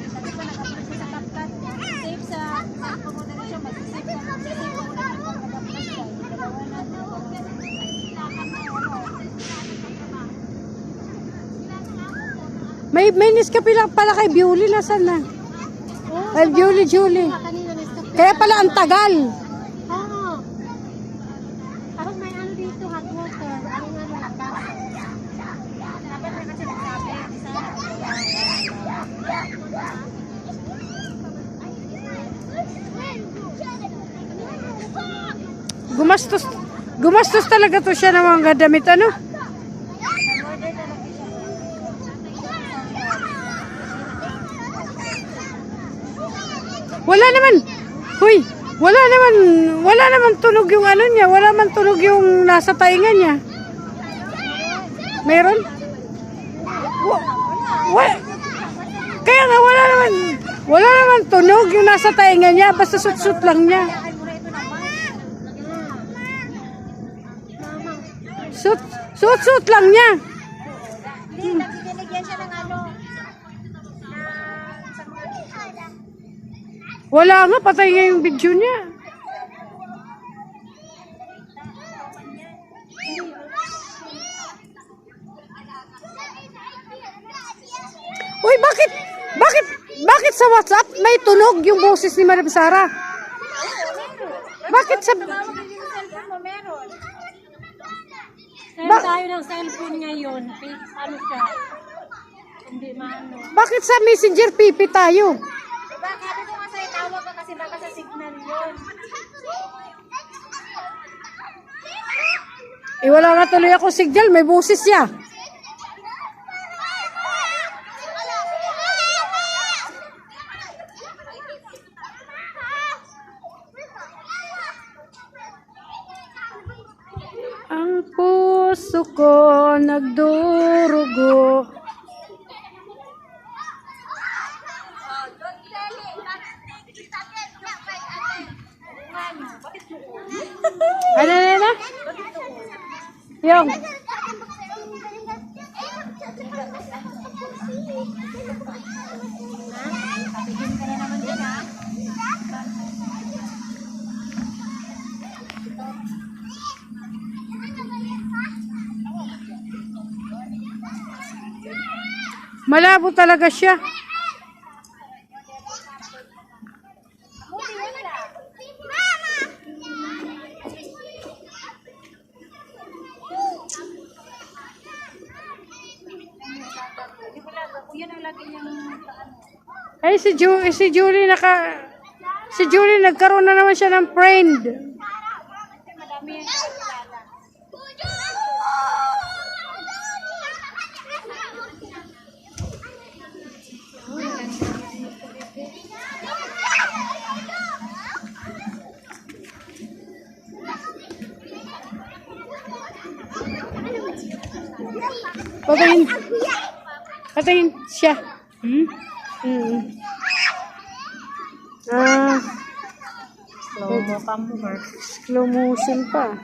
Kasi pa nag-upload siya sa CapCut. Save sa pumunta na siya. Mag-save ka. Mag-save ka muna ng nag-upload siya. Dalawa na. May Nescafe lang pala kay Beauty. Nasaan na? Oh, Ay, Julie. kanina Nescafe. Kaya pala ang tagal. Oo. Tapos may ano dito, hot water. Ano nga lang, dapat na kasi nagsabi. Gumastos talaga to siya ng mga damit, ano? Wala naman. Huy, wala naman tunog yung ano niya, wala man tunog yung nasa tainga niya. Meron? Kaya nga wala naman tunog yung nasa tainga niya, basta sut-sut lang niya. Sut-sut lang niya. Hindi, binigyan siya ng ano. Wala nga, patay nga yung video niya. Uy, bakit sa WhatsApp may tunog yung boses ni Madam Sara? Bakit sa... Kaya tayo ng cellphone ngayon, ano siya? Hindi maano. Bakit sa Messenger pipi tayo? Baka sabi ko nga sa'yo, tawag ka kasi baka sa signal yun. Eh, wala nga tuloy ako signal, may boses siya. Ang puso ko nagdurugo. Ano? Yung. Patigin ka na naman dyan, ha? Malabo talaga siya. Yan ang lagi niyang Ay, si Julie nagkaroon na naman siya ng friend. madami yan kilala. Patayin siya. Slow motion pa.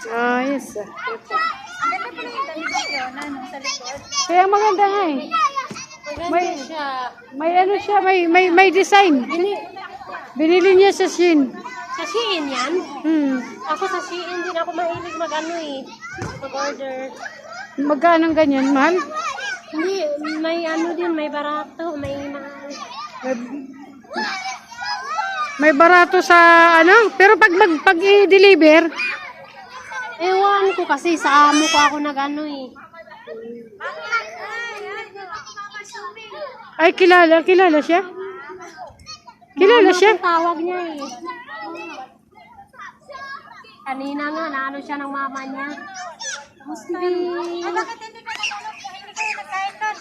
Yes. Ang ganda pala yung damit niyo, ano, sa likod. Kaya maganda nga eh. Maganda siya. May ano siya, may design. Binili niya sa Shein. Sa Shein yan? Ako sa Shein din ako mahilig mag-ano eh. Mag-order. Magkano ang ganyan, mahal? Hindi, may ano din, may barato, may mahal. May barato sa ano, pero pag i-deliver, Ewan ko kasi sa amo ko ako nag-ano eh. ay kilala siya? Kilala siya? Ang tawag niya eh. Kanina nga, naano siya ng mama niya. Musta? Bakit hindi ka nagkain doon?